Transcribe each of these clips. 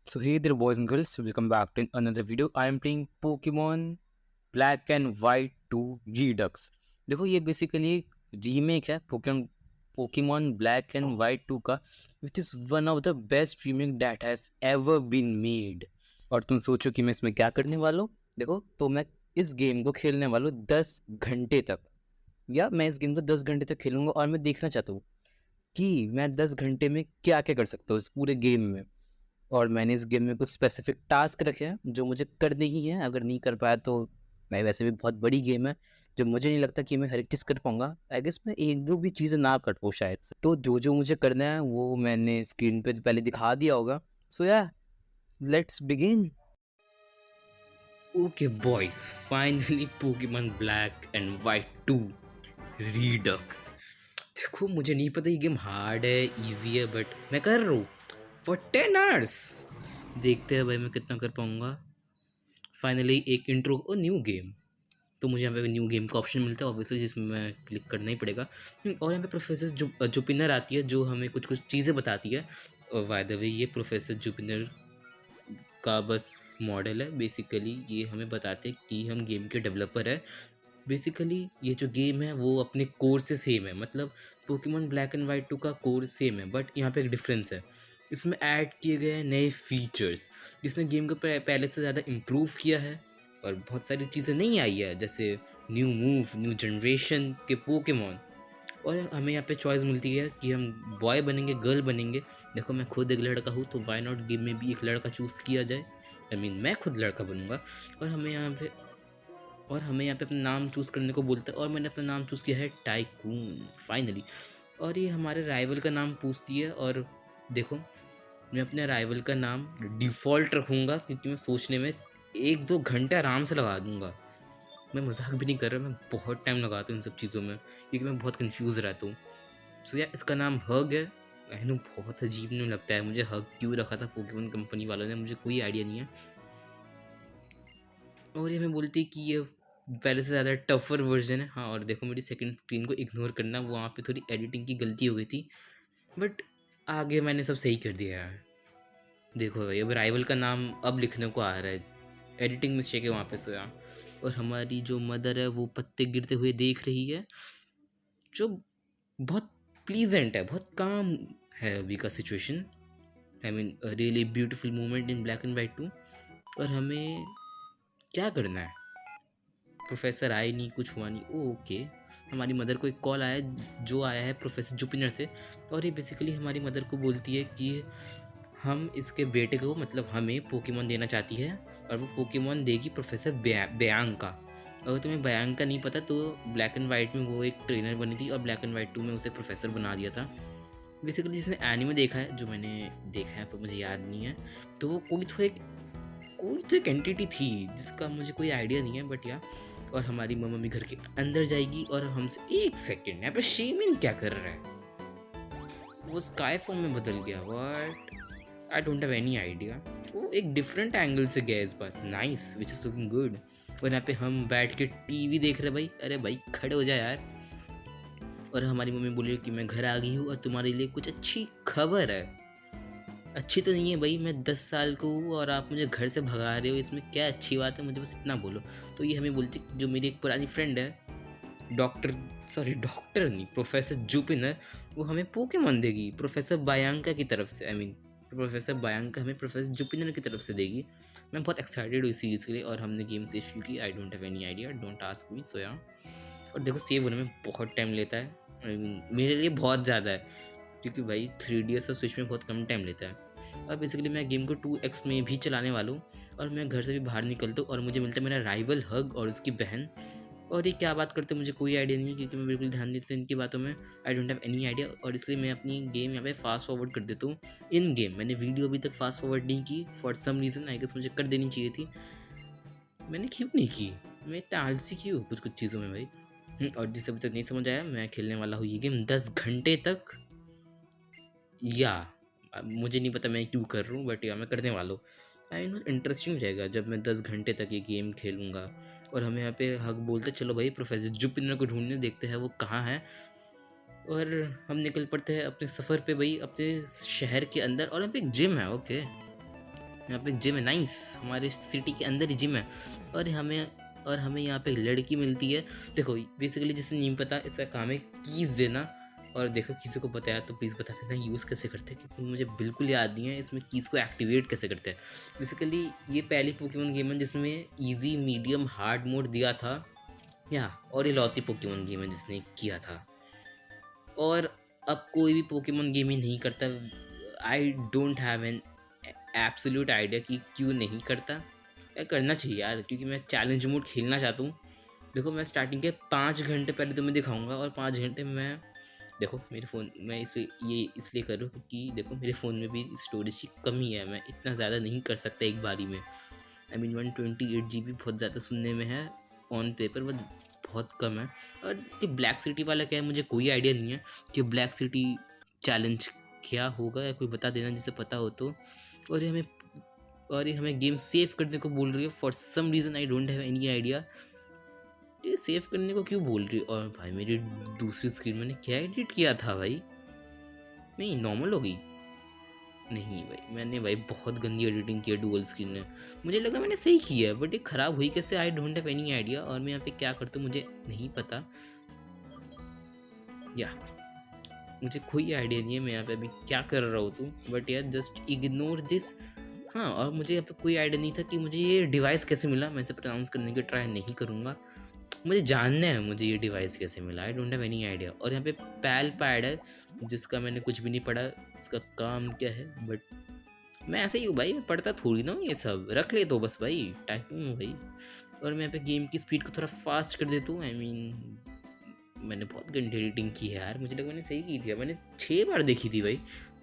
So hey there boys and girls, welcome back to another video. I am playing Pokemon Black and White 2 Redux. देखो ये basically एक remake है Pokemon black and white 2 का, which is one of the best remake that has ever been made. और तुम सोचो कि मैं इसमें क्या करने वाला हूँ। देखो तो मैं इस गेम को खेलने वाला हूँ 10 घंटे तक, या मैं इस गेम को 10 घंटे तक खेलूंगा और मैं देखना चाहता हूँ कि मैं 10 घंटे में क्या क्या कर सकता हूँ इस पूरे गेम में। और मैंने इस गेम में कुछ स्पेसिफिक टास्क रखे हैं जो मुझे करने ही हैं। अगर नहीं कर पाया तो मैं, वैसे भी बहुत बड़ी गेम है जो मुझे नहीं लगता कि मैं हर एक चीज़ कर पाऊंगा। आई गेस मैं एक दो भी चीज़ें ना कर पाऊँ शायद से। तो जो जो मुझे करना है वो मैंने स्क्रीन पे पहले दिखा दिया होगा। सो या let's begin. Okay boys, finally Pokemon black and white 2 reduce. देखो मुझे नहीं पता ये गेम हार्ड है इजी है, बट मैं कर रहा हूँ फॉर 10 आवर्स। देखते हैं भाई मैं कितना कर पाऊँगा। फाइनली एक इंट्रो और न्यू गेम, तो मुझे यहाँ पे न्यू गेम का ऑप्शन मिलता है ऑब्वियसली, जिसमें मैं क्लिक करना ही पड़ेगा। और यहाँ पे प्रोफेसर जुपिनर आती है जो हमें कुछ कुछ चीज़ें बताती है। और बाय द वे ये प्रोफेसर जुपिनर का बस मॉडल है। बेसिकली ये हमें बताते हैं कि हम गेम के डेवलपर है। बेसिकली ये जो गेम है वो अपने कोर से सेम है, मतलब पोकेमॉन ब्लैक एंड वाइट 2 का कोर सेम है, बट यहाँ पे एक डिफरेंस है। इसमें ऐड किए गए हैं नए फीचर्स जिसने गेम को पहले से ज़्यादा इम्प्रूव किया है। और बहुत सारी चीज़ें नहीं आई है, जैसे न्यू मूव, न्यू जनरेशन के पोकेमॉन। और हमें यहाँ पे चॉइस मिलती है कि हम बॉय बनेंगे, गर्ल बनेंगे। देखो मैं खुद एक लड़का हूँ, तो वाई नॉट गेम में भी एक लड़का चूज़ किया जाए। मैं खुद लड़का बनूंगा। और हमें यहाँ पे अपना नाम चूज़ करने को बोलता है, और मैंने अपना नाम चूज़ किया है टाइकून फाइनली। और ये हमारे राइवल का नाम पूछती है, और देखो मैं अपने राइवल का नाम डिफ़ॉल्ट रखूँगा क्योंकि मैं सोचने में 1-2 घंटे आराम से लगा दूँगा। मैं मजाक भी नहीं कर रहा, मैं बहुत टाइम लगाता हूँ इन सब चीज़ों में क्योंकि मैं बहुत कंफ्यूज रहता हूँ। सो यार इसका नाम हग है। आई नो बहुत अजीब नहीं लगता है मुझे, हग क्यों रखा था पोकेमॉन कंपनी वालों ने, मुझे कोई आइडिया नहीं है। और ये हमें बोलती है कि ये पहले से ज़्यादा टफर वर्जन है। हाँ, और देखो मेरी सेकंड स्क्रीन को इग्नोर करना, वहाँ पे थोड़ी एडिटिंग की गलती हो गई थी, बट आगे मैंने सब सही कर दिया है। देखो भाई अब राइवल का नाम अब लिखने को आ रहा है, एडिटिंग मिस्टेक है वहाँ पे सोया। और हमारी जो मदर है वो पत्ते गिरते हुए देख रही है, जो बहुत प्लीजेंट है, बहुत काम है अभी का situation. I mean really beautiful moment in black and white two. और हमें क्या करना है, प्रोफेसर आए नहीं, कुछ हुआ नहीं। ओके, हमारी मदर को एक कॉल आया जो आया है प्रोफेसर जुपिनर से। और ये बेसिकली हमारी मदर को बोलती है कि हम इसके बेटे को, मतलब हमें पोकेमॉन देना चाहती है, और वो पोकेमॉन देगी प्रोफेसर बयांका। अगर तुम्हें बयांका नहीं पता तो ब्लैक एंड वाइट में वो एक ट्रेनर बनी थी, और ब्लैक एंड वाइट 2 में उसे प्रोफेसर बना दिया था। बेसिकली जिसने एनीमे देखा है, जो मैंने देखा है पर मुझे याद नहीं है, तो वो कोई तो एक एंटिटी थी जिसका मुझे कोई आइडिया नहीं है, बट या। और हमारी मम्मी घर के अंदर जाएगी और हमसे, एक सेकेंड यहाँ पे शेमिन क्या कर रहा है, वो स्काई फॉर्म में बदल गया। What, I don't have any idea. वो एक डिफरेंट एंगल से गया इस बार, nice, which is looking good. और यहाँ पे हम बैठ के टीवी देख रहे भाई। अरे भाई खड़े हो जाए यार। और हमारी मम्मी बोली कि मैं घर आ गई हूँ और तुम्हारे लिए कुछ अच्छी खबर है। अच्छी तो नहीं है भाई, मैं 10 साल को हूँ और आप मुझे घर से भगा रहे हो, इसमें क्या अच्छी बात है, मुझे बस इतना बोलो। तो ये हमें बोलती, जो मेरी एक पुरानी फ्रेंड है, डॉक्टर नहीं, प्रोफेसर जुपिनर, वो हमें पोकेमॉन देगी प्रोफेसर बायांका की तरफ से। प्रोफेसर बायांका हमें प्रोफेसर जुपिनर की तरफ से देगी। मैं बहुत एक्साइटेड हूँ इस सीरीज़ के लिए, और हमने गेम से शुरू की। I don't have any idea, don't ask me. So ya, और देखो सेव होने में बहुत टाइम लेता है। मेरे लिए बहुत ज़्यादा है, क्योंकि भाई 3DS और स्विच में बहुत कम टाइम लेता है। और बेसिकली मैं गेम को 2x में भी चलाने वाला हूँ, और मैं घर से भी बाहर निकलता हूँ और मुझे मिलता है मेरा राइवल हग और उसकी बहन। और ये क्या बात करते हैं मुझे कोई आइडिया नहीं है, क्योंकि मैं बिल्कुल ध्यान नहीं देता इनकी बातों में। आई डोंट हैव एनी आइडिया, और इसलिए मैं अपनी गेम यहाँ पे फास्ट फॉरवर्ड कर देता हूँ। इन गेम मैंने वीडियो अभी तक फास्ट फॉरवर्ड नहीं की, for some reason. I guess मुझे कर देनी चाहिए थी, मैंने क्यों नहीं की। मैं इतना आलसी क्यों कुछ कुछ चीज़ों में भाई। और जिसे अभी तक नहीं समझ आया, मैं खेलने वाला हूँ ये गेम 10 घंटे तक। या मुझे नहीं पता मैं क्यों कर रहा हूँ, बट या मैं करने वाला हूँ। आई नो इंटरेस्टिंग रहेगा जब मैं 10 घंटे तक ये गेम खेलूँगा। और हमें यहाँ पे हक बोलते, चलो भाई प्रोफेसर जुपिनर को ढूंढने, देखते हैं वो कहाँ है। और हम निकल पड़ते हैं अपने सफ़र पे भाई, अपने शहर के अंदर। और यहाँ पे एक जिम है। ओके, यहाँ पे एक जिम है, नाइस, हमारे सिटी के अंदर ही जिम है। और हमें यहाँ पे एक लड़की मिलती है। देखो बेसिकली जिसे नहीं पता, इसका काम है कीज़ देना। और देखो किसी को बताया तो प्लीज़ बता देना यूज़ कैसे करते हैं, क्योंकि मुझे बिल्कुल याद नहीं है इसमें कीज़ को एक्टिवेट कैसे करते हैं। बेसिकली ये पहली पोकेमॉन गेम है जिसमें ईजी मीडियम हार्ड मोड दिया था, या और इलौती पोकेमॉन गेम है जिसने किया था। और अब कोई भी पोकेमॉन गेम ही नहीं करता। आई don't have an absolute idea कि क्यों नहीं करता, या करना चाहिए यार, क्योंकि मैं चैलेंज मोड खेलना चाहता हूँ। देखो मैं स्टार्टिंग के 5 घंटे पहले तुम्हें दिखाऊंगा, और 5 घंटे में मैं, देखो मेरे फ़ोन, मैं इसे ये इसलिए कर रहा हूँ क्योंकि देखो मेरे फ़ोन में भी स्टोरेज की कमी है, मैं इतना ज़्यादा नहीं कर सकता एक बारी में। आई मीन 128 GB बहुत ज़्यादा सुनने में है ऑन पेपर, बट बहुत कम है। और ये ब्लैक सिटी वाला क्या है, मुझे कोई आइडिया नहीं है कि ब्लैक सिटी चैलेंज क्या होगा, या कोई बता देना जिसे पता हो तो। और ये हमें गेम सेव करने को बोल रही है for some reason, I don't have any idea ये सेव करने को क्यों बोल रही है। और भाई मेरी दूसरी स्क्रीन मैंने क्या एडिट किया था भाई, नहीं नॉर्मल हो गई, नहीं भाई मैंने भाई बहुत गंदी एडिटिंग की है डुअल स्क्रीन में। मुझे लगा मैंने सही किया है, बट ये ख़राब हुई कैसे, आई डोंट हैव एनी आइडिया। और मैं यहाँ पे क्या करता हूँ मुझे नहीं पता, या मुझे कोई आइडिया नहीं है मैं यहाँ पे अभी क्या कर रहा हूँ, बट यार जस्ट इग्नोर दिस। हाँ, और मुझे यहाँ पे कोई आइडिया नहीं था कि मुझे ये डिवाइस कैसे मिला, मैं इसे प्रोनाउंस करने की ट्राई नहीं करूँगा, मुझे जानना है मुझे ये डिवाइस कैसे मिला, आई डोंट हैव एनी आइडिया। और यहाँ पे पैल पैड है जिसका मैंने कुछ भी नहीं पढ़ा, इसका काम क्या है, बट मैं ऐसे ही हूँ भाई, मैं पढ़ता थोड़ी ना हूँ ये सब, रख ले तो बस भाई, टाइपिंग हूँ भाई। और मैं यहाँ पे गेम की स्पीड को थोड़ा फास्ट कर देता हूँ। आई मीन मैंने बहुत गंदी एडिटिंग की है यार, मुझे लगा मैंने सही की थी, मैंने 6 बार देखी थी भाई,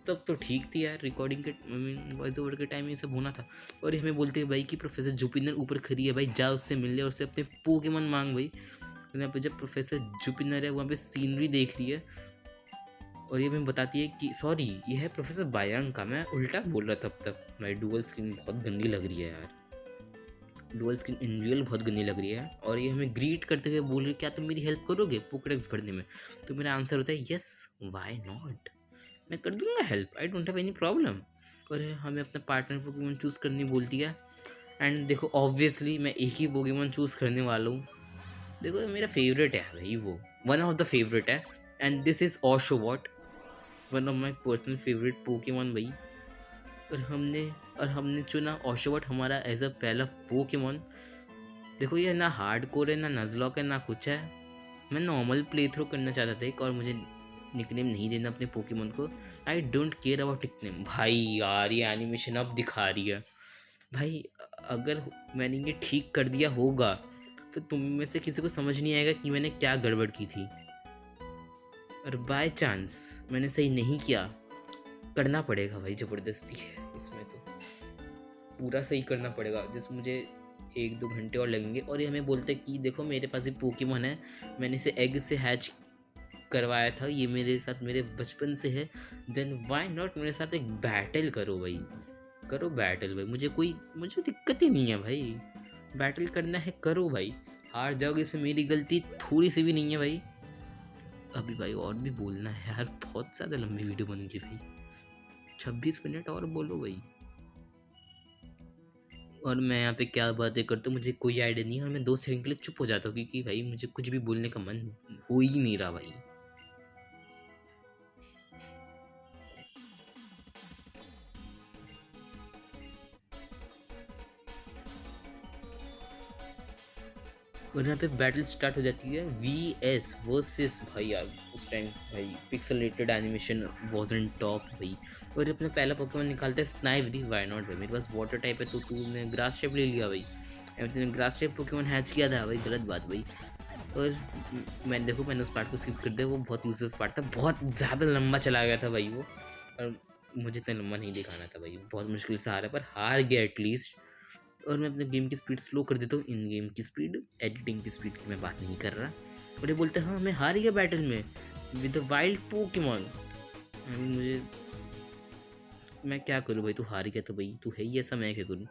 तब तो ठीक थी यार। रिकॉर्डिंग के आई मीन वॉइस ओवर के टाइम ये सब होना था। और ये हमें बोलते हैं भाई कि प्रोफेसर जुपिनर ऊपर खड़ी है भाई, जा उससे मिल ले और उससे अपने पोकेमॉन मांग भाई। और यहाँ पे जब प्रोफेसर जुपिनर है वहाँ पे सीनरी देख रही है, और ये हमें बताती है कि सॉरी ये है प्रोफेसर बायांग का, मैं उल्टा बोल रहा था तब तक। भाई डुअल स्क्रीन बहुत गंदी लग रही है यार, डुअल स्क्रीन इन रियल बहुत गंदी लग रही है। और ये हमें ग्रीट करते हुए बोल रही है क्या तुम मेरी हेल्प करोगे पोकेडेक्स भरने में, तो मेरा आंसर होता है यस, व्हाई नॉट, मैं कर दूंगा help, I don't have any problem. और हमें अपना पार्टनर पोकेमॉन चूज़ करनी बोलती है। एंड देखो ऑब्वियसली मैं एक ही पोकेमॉन चूज़ करने वाला हूँ, देखो मेरा फेवरेट है भाई, वो वन ऑफ द फेवरेट है, and this is Oshawott, one of my personal favourite Pokemon भाई। और हमने चुना ओशोवॉट हमारा एज अ पहला पोकेमॉन। देखो ये ना हार्ड कोर है, ना नज़लॉक है, ना कुछ है, मैं नॉर्मल प्ले थ्रू करना चाहता था एक, और मुझे निकनेम नहीं देना अपने पोकेमॉन को, आई डोंट केयर अबाउट निकनेम। भाई यार ये एनिमेशन अब दिखा रही है भाई, अगर मैंने ये ठीक कर दिया होगा तो तुम में से किसी को समझ नहीं आएगा कि मैंने क्या गड़बड़ की थी। और बाय चांस मैंने सही नहीं किया, करना पड़ेगा भाई, ज़बरदस्ती है इसमें तो, पूरा सही करना पड़ेगा, जिस मुझे 1-2 घंटे और लगेंगे। और ये हमें बोलते हैं कि देखो मेरे पास ये पोकेमॉन है, मैंने इसे एग से हैच करवाया था, ये मेरे साथ मेरे बचपन से है, देन व्हाई नॉट मेरे साथ एक बैटल करो भाई, करो बैटल भाई, मुझे दिक्कत ही नहीं है भाई, बैटल करना है करो भाई, हार जाओगे इसमें मेरी गलती थोड़ी सी भी नहीं है भाई। अभी भाई और भी बोलना है यार, बहुत ज़्यादा लंबी वीडियो बनेगी भाई, 26 मिनट और बोलो भाई। और मैं यहाँ पे क्या बातें करता हूँ मुझे कोई आइडिया नहीं है, और मैं 2 सेकंड के लिए चुप हो जाता हूँ क्योंकि भाई मुझे कुछ भी बोलने का मन हो ही नहीं रहा भाई। और यहाँ पे बैटल स्टार्ट हो जाती है, VS वर्सेस भाई यार, उस टाइम भाई पिक्सेलेटेड एनिमेशन वाज़न्ट टॉप भाई। और ये अपना पहला पोकेमॉन निकालता है स्नाइवरी, व्हाई नॉट भाई, मेरे पास वाटर टाइप है तो तूने ग्रास टाइप ले लिया भाई, तूने ग्रास टाइप पोकेमॉन हैच किया था भाई, गलत बात भाई। और मैंने उस पार्ट को स्किप कर दिया, वो बहुत यूजलेस पार्ट था, बहुत ज़्यादा लंबा चला गया था भाई वो, और मुझे इतना लंबा नहीं दिखाना था भाई, बहुत मुश्किल से हारा पर हार गया एटलीस्ट। और मैं अपने गेम की स्पीड स्लो कर देता हूँ, इन गेम की स्पीड, एडिटिंग की स्पीड की मैं बात नहीं कर रहा। और ये बोलते हैं हाँ मैं हार गया बैटल में विद द वाइल्ड पोकेमॉन। मैं क्या करूँ भाई, तू हार गया तो भाई तू है ही ऐसा, मैं क्या करूँ।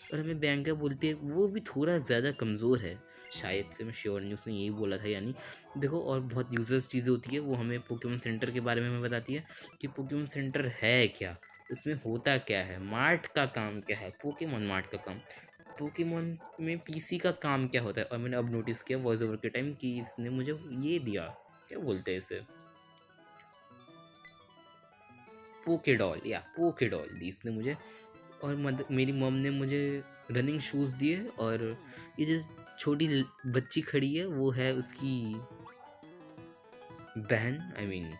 और हमें बैंका बोलती है वो भी थोड़ा ज़्यादा कमज़ोर है, शायद से, मैं श्योर नहीं, उसने यही बोला था यानी। देखो और बहुत यूजर्स चीज़ें होती है, वो हमें पोकेमॉन सेंटर के बारे में हमें बताती है कि पोकेमॉन सेंटर है क्या, इसमें होता क्या है, मार्ट का काम क्या है, पोकेमॉन मार्ट का काम, पोकेमॉन में पीसी का काम क्या होता है। और मैंने अब नोटिस किया वॉइस ओवर के टाइम कि इसने मुझे ये दिया, क्या बोलते हैं इसे, पोकेडॉल, या पोकेडॉल दी इसने मुझे। और मेरी मम ने मुझे रनिंग शूज़ दिए। और ये जो छोटी बच्ची खड़ी है वो है उसकी बहन, आई मीन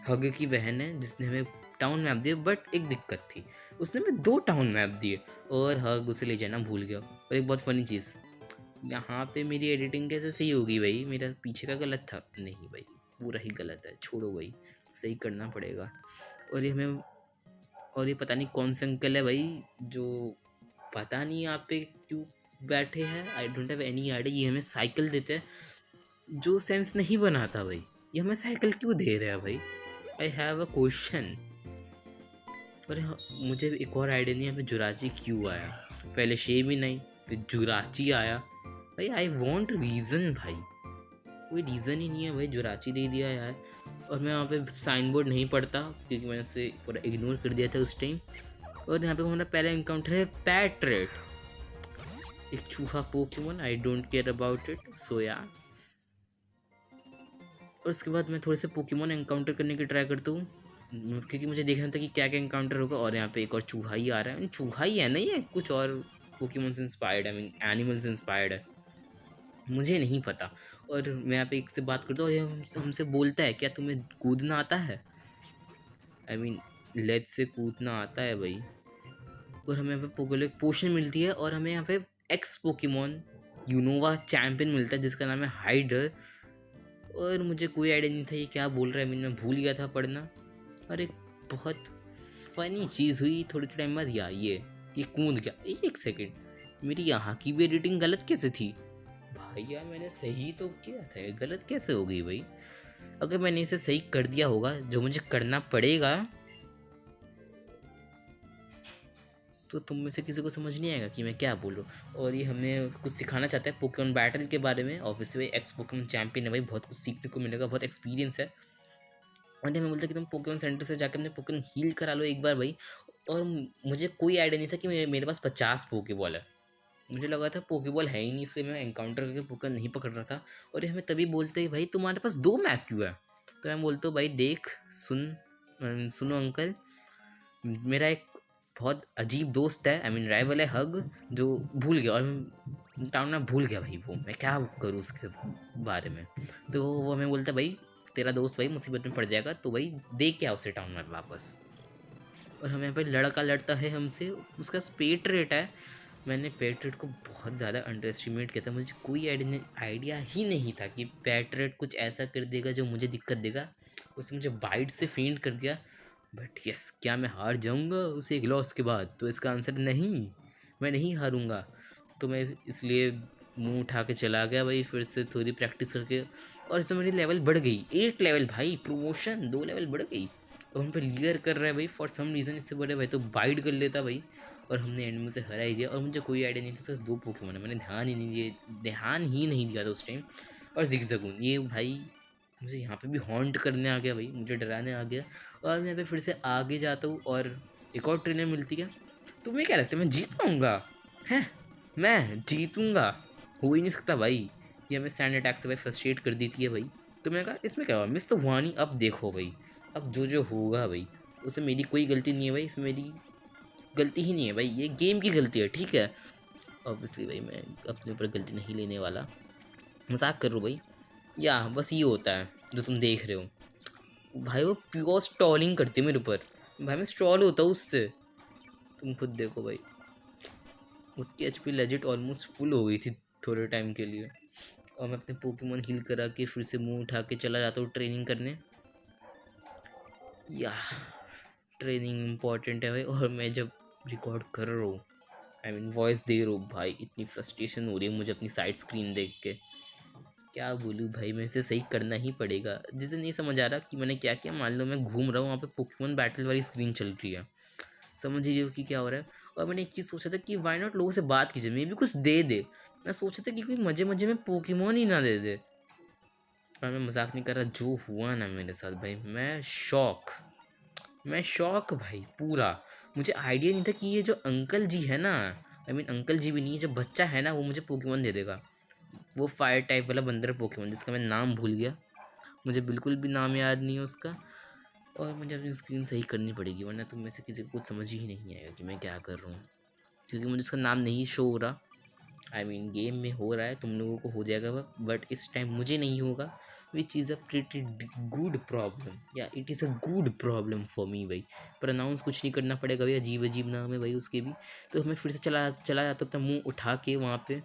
हग की बहन है, जिसने हमें टाउन मैप दिए। बट एक दिक्कत थी, उसने हमें 2 टाउन मैप दिए और हग उसे ले जाना भूल गया। और एक बहुत फ़नी चीज़, यहाँ पे मेरी एडिटिंग कैसे सही होगी भाई, मेरा पीछे का गलत था, नहीं भाई पूरा ही गलत है, छोड़ो भाई, सही करना पड़ेगा। और ये हमें, और ये पता नहीं कौन से अंकल है भाई, जो पता नहीं यहाँ पे क्यों बैठे हैं, आई डोंट हैव एनी आइडिया। ये हमें साइकिल देते हैं जो सेंस नहीं बनाता भाई, ये हमें साइकिल क्यों दे रहे हैं भाई, आई हैव अ क्वेश्चन। और मुझे एक और आइडिया नहीं है, हमें जुराची क्यों आया, पहले शेम ही नहीं फिर जुराची आया भाई, आई वॉन्ट रीज़न भाई, कोई रीज़न ही नहीं है भाई, जुराची दे दिया यार। और मैं वहाँ पे साइन बोर्ड नहीं पढ़ता क्योंकि मैंने इसे पूरा इग्नोर कर दिया था उस टाइम। और यहाँ पे हमारा पहला इनकाउंटर है पैट्रेट, एक चूहा Pokemon, I don't care about it, so ya. और उसके बाद मैं थोड़े से पोकेमोन एनकाउंटर करने की ट्राई करता हूँ क्योंकि मुझे देखना था कि क्या क्या एनकाउंटर होगा। और यहाँ पे एक और चूहा ही आ रहा है, चूहा ही है नहीं है कुछ और पोकेमोन से इंस्पायर्ड है, आई मीन एनिमल से इंस्पायर्ड है, मुझे नहीं पता। और मैं यहाँ पे एक से बात करता हूँ और ये हमसे बोलता है क्या तुम्हें कूदना आता है, आई मीन लेज से कूदना आता है भाई। और हमें यहाँ पे पोकेलो पोशन मिलती है और हमें यहाँ पे एक्स पोकेमोन यूनोवा चैम्पियन मिलता है जिसका नाम है हाइडर। और मुझे कोई आइडिया नहीं था ये क्या बोल रहा है, मैं भूल गया था पढ़ना। और एक बहुत फ़नी चीज़ हुई थोड़ी टाइम बाद, ये कूद गया, एक सेकंड, मेरी यहाँ की भी एडिटिंग गलत कैसे थी भाई, यार मैंने सही तो किया था, ये गलत कैसे हो गई भाई। अगर मैंने इसे सही कर दिया होगा जो मुझे करना पड़ेगा, तो तुम में से किसी को समझ नहीं आएगा कि मैं क्या बोल रहा हूँ। और ये हमें कुछ सिखाना चाहता है पोकेमॉन बैटल के बारे में, ऑब्वियसली एक्स पोकेमॉन चैंपियन है भाई, बहुत कुछ सीखने को मिलेगा, बहुत एक्सपीरियंस है। और हमें बोलता है कि तुम पोकेमॉन सेंटर से जाकर अपने पोकेमॉन हील करा लो एक बार भाई। और मुझे कोई आइडिया नहीं था कि मेरे पास 50 पोकेबॉल है, मुझे लगा था पोकेबॉल है ही नहीं, इसलिए मैं एनकाउंटर करके पोकेमॉन नहीं पकड़ रहा था। और ये हमें तभी बोलते हैं भाई तुम्हारे पास 2 मैप क्यों है। तो मैं बोलता हूँ भाई देख सुनो अंकल, मेरा एक बहुत अजीब दोस्त है, आई मीन राइवल है हग, जो भूल गया, और टाउन में भूल गया भाई, वो मैं क्या करूँ उसके बारे में। तो वो हमें बोलता है भाई तेरा दोस्त भाई मुसीबत में पड़ जाएगा, तो भाई दे क्या उसे टाउन में वापस। और हमें भाई लड़का लड़ता है हमसे, उसका पेट रेट है, मैंने पेट रेट को बहुत ज़्यादा अंडर एस्टिमेट किया था, मुझे कोई आइडिया ही नहीं था कि पेट रेट कुछ ऐसा कर देगा जो मुझे दिक्कत देगा। उसने मुझे बाइट से फेंट कर दिया। बट यस, क्या मैं हार जाऊंगा उसे एक लॉस के बाद, तो इसका आंसर नहीं, मैं नहीं हारूंगा। तो मैं इसलिए मुंह उठा के चला गया भाई, फिर से थोड़ी प्रैक्टिस करके। और इसमें मेरी लेवल बढ़ गई, 8 लेवल भाई, प्रमोशन 2 लेवल बढ़ गई। और हम पे क्लियर कर रहा है भाई फॉर सम रीज़न, इससे बड़े भाई तो बाइट कर लेता भाई। और हमने एंड में से हरा ही दिया। और मुझे कोई आइडिया नहीं था सिर्फ 2 पोकेमॉन है, मैंने ध्यान ही नहीं दिया था उस टाइम। और जिगजैगून ये भाई मुझे यहाँ पे भी हॉन्ट करने आ गया भाई, मुझे डराने आ गया। और मैं यहाँ पे फिर से आगे जाता हूँ और एक और ट्रेनर मिलती है। तो मैं क्या लगता है मैं जीत पाऊँगा, हैं मैं जीतूँगा, हो ही नहीं सकता भाई। ये हमें सैंड अटैक से भाई फ्रस्ट्रेट कर देती है भाई। तो मैंने कहा इसमें क्या हुआ, मिस तो हुआ नहीं, अब देखो भाई, अब जो जो होगा भाई उसमें मेरी कोई गलती नहीं है भाई, इसमें मेरी गलती ही नहीं है भाई, ये गेम की गलती है, ठीक है। ऑब्वियसली भाई मैं अपने ऊपर गलती नहीं लेने वाला, मजाक कर रहा हूँ भाई। या बस ये होता है जो तुम देख रहे हो भाई, वो प्योर स्टॉलिंग करती है मेरे ऊपर भाई, मैं स्ट्रॉल होता हूँ उससे, तुम खुद देखो भाई। उसकी एचपी लेजिट ऑलमोस्ट फुल हो गई थी थोड़े टाइम के लिए। और मैं अपने पोकेमॉन हील करा के फिर से मुंह उठा के चला जाता हूँ ट्रेनिंग करने। या ट्रेनिंग इम्पॉर्टेंट है भाई। और मैं जब रिकॉर्ड कर रहा हूँ, आई मीन वॉइस दे रहा हूँ भाई, इतनी फ्रस्ट्रेशन हो रही है मुझे अपनी साइड स्क्रीन देख के, क्या बोलूँ भाई, मैं इसे सही करना ही पड़ेगा। जिसे नहीं समझ आ रहा कि मैंने क्या किया, मान लो मैं घूम रहा हूँ वहाँ पे पोकेमॉन बैटल वाली स्क्रीन चल रही है, समझ ही रही हो कि क्या हो रहा है। और मैंने एक चीज़ सोचा था कि वाई नॉट लोगों से बात कीजिए, मे भी कुछ दे दे। मैं सोचा था कि कोई मजे मजे में पोकेमॉन ही ना दे दे। और मैं मजाक नहीं कर रहा, जो हुआ ना मेरे साथ भाई, मैं शॉक, मैं शॉक भाई पूरा। मुझे आइडिया नहीं था कि ये जो अंकल जी है ना, अंकल जी भी नहीं, जो बच्चा है ना वो मुझे पोकेमॉन दे देगा। वो फायर टाइप वाला बंदर पोकेमॉन जिसका मैं नाम भूल गया, मुझे बिल्कुल भी नाम याद नहीं है उसका। और मुझे अपनी स्क्रीन सही करनी पड़ेगी वरना तुम में से किसी को कुछ समझ ही नहीं आएगा कि मैं क्या कर रहा हूँ, क्योंकि मुझे उसका नाम नहीं शो हो रहा। गेम में हो रहा है, तुम लोगों को हो जाएगा वह, बट इस टाइम मुझे नहीं होगा। Which is a pretty good problem, ya it is a good problem for me भाई। पर अनाउंस कुछ नहीं करना पड़ेगा भाई, अजीब अजीब नाम है भाई उसके भी। तो हमें फिर से चला चला जाता अपना मुँह उठा के वहाँ पे।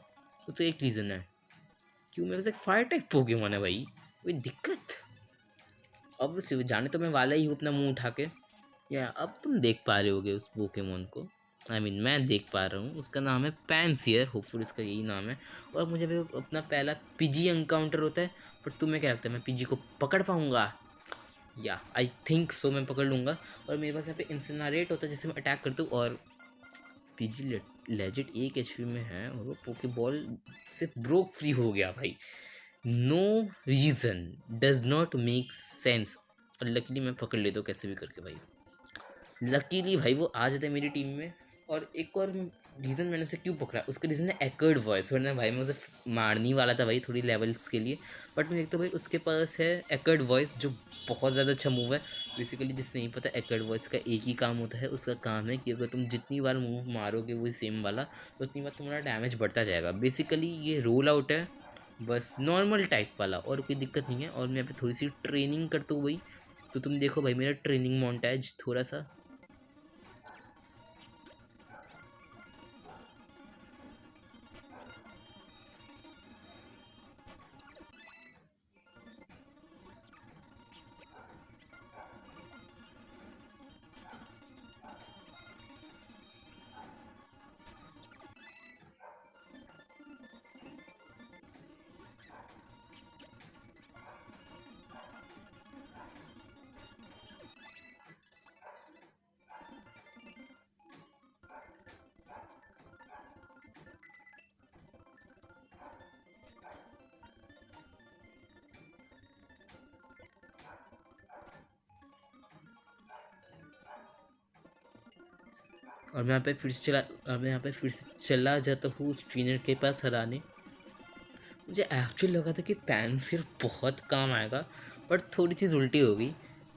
उसका एक रीज़न है, क्यों मेरे पास एक फायर टाइप पोकेमॉन है भाई, कोई दिक्कत। अब सिर्फ जाने तो मैं वाला ही हूँ अपना मुँह उठा के। या अब तुम देख पा रहे होगे उस पोकेमॉन को, मैं देख पा रहा हूँ, उसका नाम है पैंसियर, होपफुल इसका यही नाम है। और मुझे भी अपना पहला पीजी एनकाउंटर होता है। पर तुम्हें क्या लगता है मैं पीजी को पकड़ पाऊँगा? या आई थिंक सो मैं पकड़ लूँगा। और मेरे पास यहाँ पे इंसिनरेट होता है जिससे मैं अटैक करता हूँ, और पीजी लेजिट 1 HP में है और वो पोके बॉल से ब्रोक फ्री हो गया भाई। No reason, does not make sense. और लकीली मैं पकड़ लेता हूँ कैसे भी करके भाई। लकीली भाई वो आ जाता है मेरी टीम में। और एक और रीज़न मैंने उसे क्यों पकड़ा, उसका रीज़न है एक्वर्ड वॉइस, वरना भाई मैं उसे मारने वाला था भाई थोड़ी लेवल्स के लिए। बट मैं देखता हूँ भाई उसके पास है एक्वर्ड वॉइस, जो बहुत ज़्यादा अच्छा मूव है। बेसिकली जिससे नहीं पता, एक्वर्ड वॉइस का एक ही काम होता है, उसका काम है कि अगर तुम जितनी बार मूव मारोगे वही सेम वाला, तो उतनी बार तुम्हारा डैमेज बढ़ता जाएगा। बेसिकली ये रोल आउट है, बस नॉर्मल टाइप वाला, और कोई दिक्कत नहीं है। और मैं यहाँ पे थोड़ी सी ट्रेनिंग करता हूँ भाई। तो तुम देखो भाई मेरा ट्रेनिंग मोन्टाज थोड़ा सा। और मैं यहाँ पे फिर से चला जाता हूँ उस ट्रेनर के पास हराने। मुझे एक्चुअली लगा था कि पेंसिल बहुत काम आएगा, बट थोड़ी चीज़ उल्टी हो गई।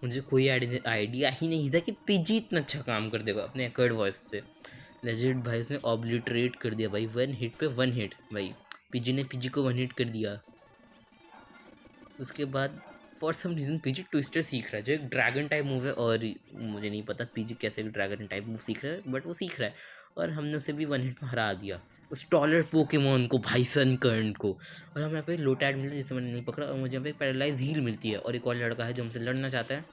मुझे कोई आइडिया ही नहीं था कि पीजी इतना अच्छा काम कर देगा अपने एकर्ड वॉइस से। लेजेंड भाई उसने ऑब्लिटरेट कर दिया भाई, 1 हिट पे 1 हिट भाई। पीजी ने पीजी को 1 हिट कर दिया। उसके बाद for some reason Pidgey twister सीख रहा है, जो एक ड्रैगन टाइप मूव है। और मुझे नहीं पता पीजी कैसे एक ड्रैगन टाइप मूव सीख रहा है, बट वो सीख रहा है। और हमने उसे भी 1 हिट में हरा दिया, उस टॉलर पोकेमॉन को भाई, सनकर्न को। और हमें यहाँ पे लोटैड मिला जिसे मैंने नहीं पकड़ा, और मुझे यहाँ पे पैरालाइज हील मिलती है। और एक और लड़का है जो हमसे लड़ना चाहता है।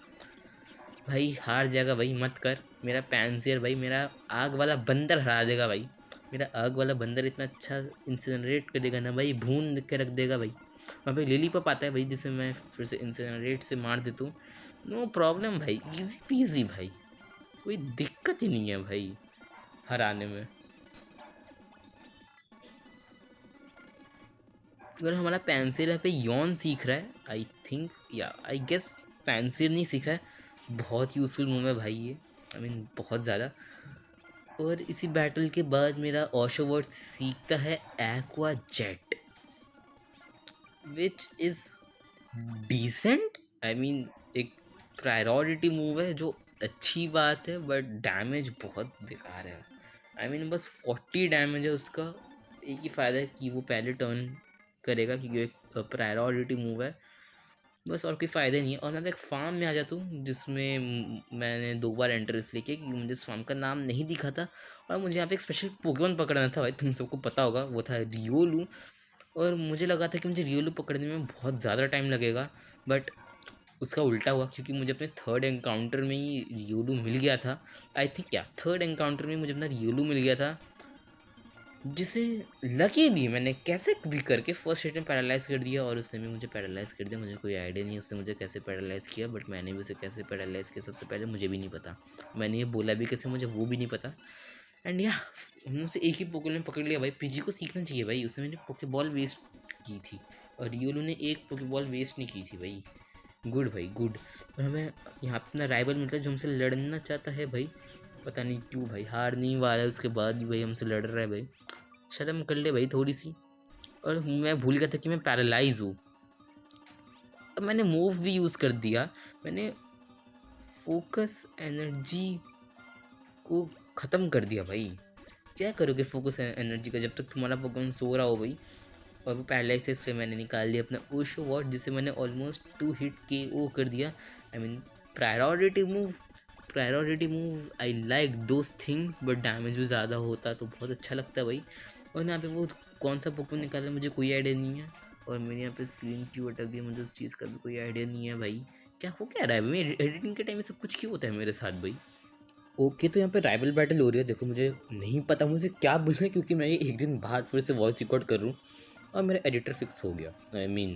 भाई हार जाएगा भाई, मत कर। मेरा पैंसियर भाई मेरा आग वाला बंदर हरा देगा भाई। मेरा आग वाला बंदर इतना अच्छा इंसिनरेट कर देगा ना भाई, भून के रख देगा भाई। वहाँ पे लिली पप आता है भाई, जिसे मैं फिर से इंसिनरेट से मार देता हूँ। नो प्रॉब्लम भाई, इजी पीजी भाई, कोई दिक्कत ही नहीं है भाई हराने में। अगर हमारा पेंसिल यहाँ पे यौन सीख रहा है, आई थिंक, या आई गेस पेंसिल नहीं सीखा है। बहुत यूज़फुल मूव है भाई ये, बहुत ज़्यादा। और इसी बैटल के बाद मेरा ऑशोवर्ड सीखता है aqua jet, which is decent. एक प्रायोरिटी मूव है जो अच्छी बात है, बट डैमेज बहुत बेकार है। बस 40 डैमेज है उसका। एक ही फ़ायदा है कि वो पहले टर्न करेगा, क्योंकि एक प्रायोरिटी मूव है, बस और कोई फ़ायदा नहीं है। और मैं एक फार्म में आ जाता हूँ जिसमें मैंने 2 बार एंटर इसलिए किया क्योंकि मुझे इस फार्म का नाम नहीं दिखा था। और मुझे यहाँ पे एक स्पेशल पोकेमॉन पकड़ना था भाई, तुम सबको पता होगा, वो था रियोलू। और मुझे लगा था कि मुझे रियोलू पकड़ने में बहुत ज़्यादा टाइम लगेगा, बट उसका उल्टा हुआ, क्योंकि मुझे अपने थर्ड एनकाउंटर में ही रियोलू मिल गया था। आई थिंक क्या थर्ड एनकाउंटर में मुझे अपना रियोलू मिल गया था, जिसे लकीली मैंने कैसे भी करके फर्स्ट हिट में पैरालाइज़ कर दिया। और उसने भी मुझे पैरालाइज़ कर दिया। मुझे कोई आइडिया नहीं है उसने मुझे कैसे पैरालाइज़ किया, बट मैंने भी उसे कैसे पैरालाइज़ किया सबसे पहले मुझे भी नहीं पता। मैंने ये बोला भी कैसे मुझे वो भी नहीं पता। एंड या हमने उसे एक ही पोकेमॉन पकड़ लिया भाई। पीजी को सीखना चाहिए भाई, उसने मैंने पोकेबॉल वेस्ट की थी, और रियोलू ने एक पोकेबॉल वेस्ट नहीं की थी भाई। गुड भाई गुड। और हमें यहाँ पे अपना राइवल मिलता है जो हमसे लड़ना चाहता है भाई। पता नहीं क्यों भाई हार नहीं वाला है, उसके बाद भी भाई हमसे लड़ रहा है भाई। शर्म कर ले भाई थोड़ी सी। और मैं भूल गया था कि मैं पैरालाइज हूँ। अब मैंने मूव भी यूज़ कर दिया। मैंने फोकस एनर्जी को ख़त्म कर दिया भाई। क्या करोगे फोकस एनर्जी का जब तक तुम्हारा पोकेमॉन सो रहा हो भाई। और वो पैरालाइज से इसलिए मैंने निकाल दिया अपना ओशो वॉट, जिसे मैंने ऑलमोस्ट 2 हिट के ओ कर दिया। I mean priority move. Priority move I like those things, but damage भी ज़्यादा होता तो बहुत अच्छा लगता है भाई। और यहाँ पे वो कौन सा पोकेमॉन निकाला मुझे कोई आइडिया नहीं है। और मेरे यहाँ पे स्क्रीन क्यों अटक गई मुझे उस चीज़ का भी कोई आइडिया नहीं है भाई। क्या हो क्या रहा है भाई, एडिटिंग के टाइम में सब कुछ क्यों होता है मेरे साथ भाई। ओके तो यहाँ पे राइवल बैटल हो रही है। देखो मुझे नहीं पता मुझे क्या बोलना है, क्योंकि मैं ये एक दिन बाद फिर से वॉइस रिकॉर्ड कर रहा हूँ। और मेरा एडिटर फिक्स हो गया। आई मीन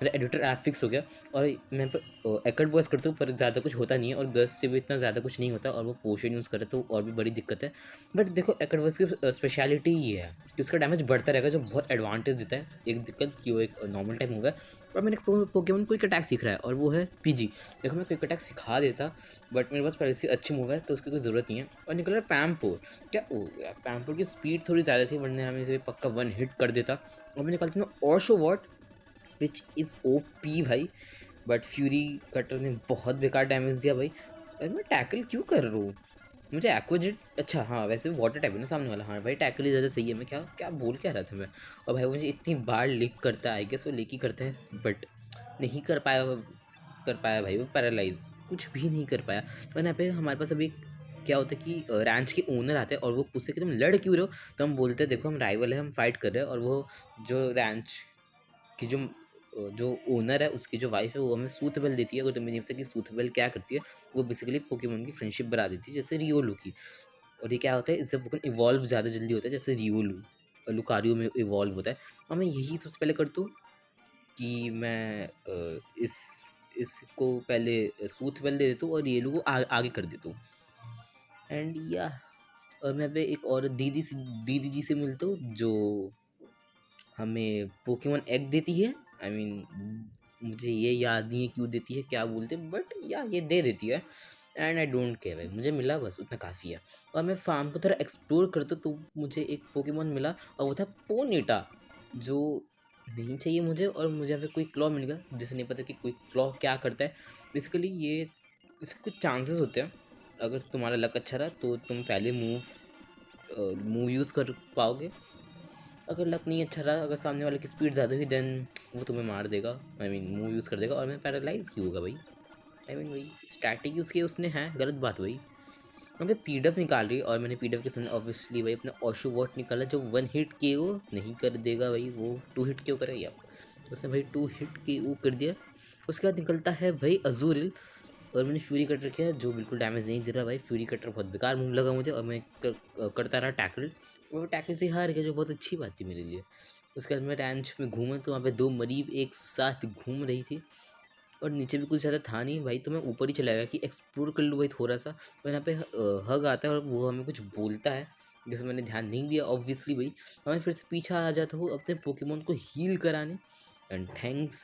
मेरा एडिटर ऐप फिक्स हो गया। और मैं पर एकड वॉइस करता हूँ पर ज़्यादा कुछ होता नहीं है, और गस से भी इतना ज़्यादा कुछ नहीं होता, और वो पोशन यूज़ करे तो और भी बड़ी दिक्कत है। बट देखो एकड वॉइस की स्पेशलिटी ये है कि उसका डैमेज बढ़ता रहेगा, जो बहुत एडवांटेज देता है। एक दिक्कत कि वो एक नॉर्मल टाइप होगा। और मैंने पोकेमॉन क्विक अटैक सीख रहा है, और वो है पीजी। देखो मैं क्विक अटैक सिखा देता, बट मेरे पास पहले से अच्छी मूव है तो उसकी कोई ज़रूरत नहीं है। और निकला पैम्पोर। क्या ओ यार, पैम्पोर की स्पीड थोड़ी ज़्यादा थी, वरना हमें इसे पक्का 1 हिट कर देता। और मैं निकालता हूँ ऑशो वॉट, विच इज़ ओपी भाई। बट फ्यूरी कटर ने बहुत बेकार डैमेज दिया भाई। भाई मैं टैकल क्यों कर रहा हूँ। मुझे एक्वाजेट, अच्छा हाँ वैसे वाटर टाइप है ना सामने वाला। हाँ भाई टैकल ही ज़्यादा सही है। मैं क्या क्या बोल क्या रहा था मैं। और भाई मुझे इतनी बार लिक करता है, आई गेस वो लिक ही करता है, बट नहीं कर पाया भाई। वो पैरालाइज कुछ भी नहीं कर पाया। तो यहाँ पे हमारे पास अभी क्या होता है कि रैंच के ओनर आते हैं और वो पूछते कि तुम लड़ क्यों रहे हो। तो हम बोलते हैं देखो हम राइवल है, हम फाइट कर रहे हैं। और वो जो रैंच कि जो ओनर है उसकी जो वाइफ है वो हमें सूथबेल देती है। अगर तुम्हें नहीं पता कि सूथबेल क्या करती है, वो बेसिकली पोकेमॉन की फ्रेंडशिप बढ़ा देती है, जैसे रियोलू की। और ये क्या होता है, इससे पोकेमॉन इवॉल्व ज़्यादा जल्दी होता है, जैसे रियोलू और लुकारियो में इवॉल्व होता है। और मैं यही सबसे पहले करता हूँ कि मैं इसको पहले सूथबेल दे देता हूँ और रियोलू को आगे कर देता हूँ। एंड या और मैं पे एक और दीदी जी से मिलता हूँ जो हमें पोकेमॉन एग देती है। आई मीन मुझे ये याद नहीं है क्यों देती है, क्या बोलते हैं, बट या ये दे देती है। एंड आई डोंट केयर भाई, मुझे मिला बस उतना काफ़ी है। और मैं फार्म को थोड़ा एक्सप्लोर करता तो मुझे एक पोकेमॉन मिला, और वो था पोनीटा, जो नहीं चाहिए मुझे। और मुझे यहाँ पे कोई क्लॉ मिल गया जिसे नहीं पता कि कोई क्लॉ क्या करता है। बेसिकली ये इसके कुछ चांसेस होते हैं। अगर तुम्हारा लक अच्छा रहा तो तुम पहले मूव यूज़ कर पाओगे। अगर लक नहीं अच्छा रहा, अगर सामने वाले की स्पीड ज़्यादा हुई, देन वो तुम्हें मार देगा। आई मीन मूव यूज़ कर देगा। और मैं पैरालाइज क्यों होगा भाई। आई मीन भाई स्टैटिक यूज़ किया उसने, है गलत बात भाई। मैं पीडफ निकाल रही, और मैंने पीडफ के सामने ऑब्वियसली भाई अपना ऑशो वॉट निकाला, जो 1 हिट के ओ नहीं कर देगा भाई, वो 2 हिट के ओ करेगा। उसने भाई 2 हिट के ओ कर दिया। उसके बाद निकलता है भाई अजूरिल, और मैंने फ्यूरी कटर किया जो बिल्कुल डैमेज नहीं दे रहा भाई। फ्यूरी कटर बहुत बेकार मूव लगा मुझे, और मैं करता रहा टैकल। वो टैकल से हार गया, जो बहुत अच्छी बात थी मेरे लिए। उसके बाद मैं रैंच में घूमा तो वहाँ पे 2 मरीब एक साथ घूम रही थी, और नीचे भी कुछ ज़्यादा था नहीं भाई। तो मैं ऊपर ही चला गया कि एक्सप्लोर कर लूँ भाई थोड़ा सा। तो यहाँ पे हग आता है और वो हमें कुछ बोलता है, जैसे मैंने ध्यान नहीं दिया ऑब्वियसली भाई। हमें फिर से पीछे आ जाता हूँ अपने पोकेमॉन को हील कराने। And thanks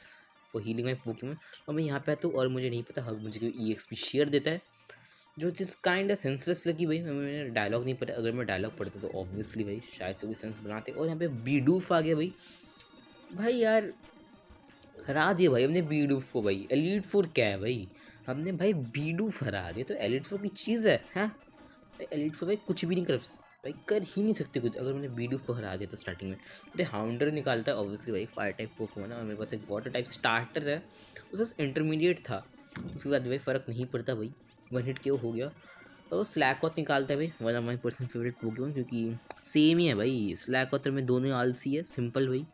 for healing my Pokemon. और मैं यहाँ पे आता हूँ, और मुझे नहीं पता हग मुझे कोई EXP शेयर देता है, जो चीज़ काइंड ऑफ सेंसलेस लगी भाई। मैंने डायलॉग नहीं पढ़ा, अगर मैं डायलॉग पढ़ता तो ऑब्वियसली भाई शायद से कोई सेंस बनाते। और यहाँ पे बीडूफ आ गया भाई। भाई यार हरा दिया भाई हमने बीडूफ को भाई। एलीट फोर क्या है भाई, हमने भाई बीडूफ हरा दिया, तो एलीट फोर की चीज़ है हाँ भाई। एलीट फोर भाई कुछ भी नहीं कर भाई, कर ही नहीं सकते कुछ अगर मैंने बीडूफ को हरा दिया तो। स्टार्टिंग में मेरे हाउंडर निकालता है ऑब्वियसली भाई, फायर टाइप पोकेमॉन है, और मेरे पास एक वाटर टाइप स्टार्टर है, उससे इंटरमीडिएट था। उसके बाद भाई फ़र्क नहीं पड़ता भाई, 1 हिट क्यों हो गया। और वो स्लैकॉथ निकालता है भाई, one of my personal favourite Pokemon, क्योंकि सेम ही है भाई। स्लैकॉथ में दोनों आलसी है, सिंपल भाई।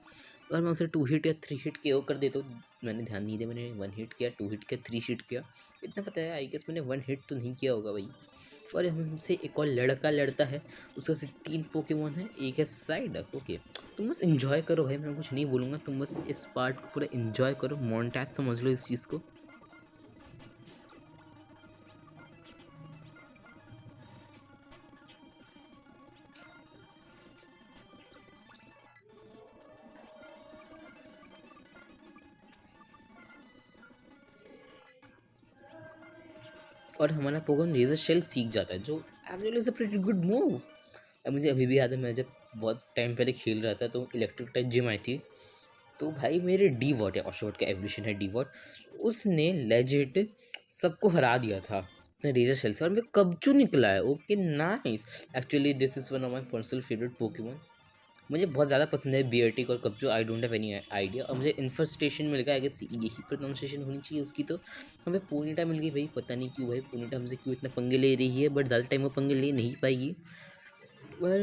और मैं उसे 2 हिट या 3 हिट के ओ कर देता हूँ। मैंने ध्यान नहीं दिया, मैंने 1 हिट किया, 2 हिट किया, 3 हिट किया, इतना पता है। आई गेस मैंने 1 हिट तो नहीं किया होगा भाई। और हमसे एक और लड़का लड़ता है, उसका सिर्फ 3 पोकेमॉन है, एक है साइडक। ओके तुम बस इन्जॉय करो भाई, मैं कुछ नहीं बोलूँगा, तुम बस इस पार्ट को पूरा इन्जॉय करो, मॉन्टैग समझ लो इस चीज़ को। और हमारा पोकेमॉन रेजर शेल सीख जाता है, जो actually is a pretty good move. अब मुझे अभी भी याद है, मैं जब बहुत टाइम पहले खेल रहा था तो इलेक्ट्रिक टाइप जिम आई थी, तो भाई मेरे डी वॉट है, ऑशोवर्ट का एवोल्यूशन है डी वॉट, उसने लेजिट सबको हरा दिया था अपने रेजर शेल से, और मैं कबचू निकला है। Okay nice, actually this is one of my personal favourite Pokemon. मुझे बहुत ज़्यादा पसंद है बियर्टिक और Cubchoo, I don't have any idea. और मुझे इन्फेस्टेशन मिल गया, आई गेस यही प्रोनाउंसिएशन होनी चाहिए उसकी। तो हमें पोनीटा मिल गई भाई, पता नहीं क्यों भाई पोनीटा हमसे क्यों इतना पंगे ले रही है, बट ज़्यादा टाइम वो पंगे ले नहीं पाएगी। पर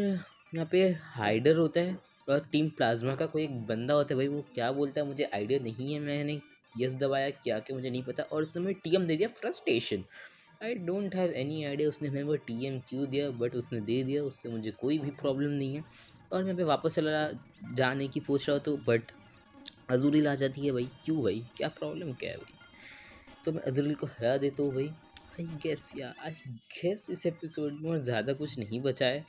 यहाँ पे हाइडर होता है और टीम प्लाज्मा का कोई एक बंदा होता है भाई, वो क्या बोलता है मुझे आइडिया नहीं है, मैंने यस दबाया क्या क्या मुझे नहीं पता, और उसने मुझे टीएम दे दिया frustration. I don't have any idea उसने मेरे को टीएम क्यों दिया, बट उसने दे दिया, उससे मुझे कोई भी प्रॉब्लम नहीं है। और मैं पे वापस चला जाने की सोच रहा हूँ, तो बट अजूरिल आ जाती है भाई, क्यों भाई, क्या प्रॉब्लम क्या है भाई। तो मैं अजूरिल को हरा देता हूँ भाई। आई गेस इस एपिसोड में और ज़्यादा कुछ नहीं बचा है।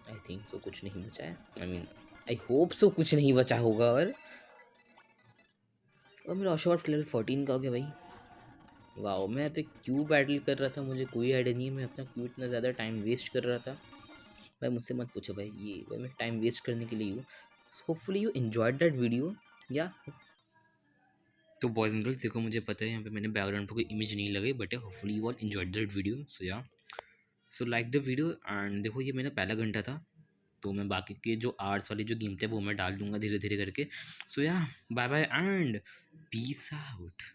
आई थिंक सो कुछ नहीं बचा है, I mean I hope so कुछ नहीं बचा होगा। और मेरा ऑशोवर्ट लेवल 14 का हो गया भाई। वाह, मैं यहाँ पे क्यों बैटल कर रहा था मुझे कोई आइडिया नहीं है, मैं अपना क्यों इतना ज़्यादा टाइम वेस्ट कर रहा था भाई, मुझसे मत पूछो भाई, ये भाई मैं टाइम वेस्ट करने के लिए हूँ। Hopefully you enjoyed that video. या तो बॉयज़ एंड गर्ल्स देखो, मुझे पता है यहाँ पे मैंने बैकग्राउंड पर कोई इमेज नहीं लगाई, but hopefully you all enjoyed that video. So ya, so like the video. And देखो ये मेरा पहला घंटा था, तो मैं बाकी के जो आर्ट्स वाले जो गेम थे वो मैं डाल दूंगा धीरे धीरे करके। So yeah, bye bye and peace out.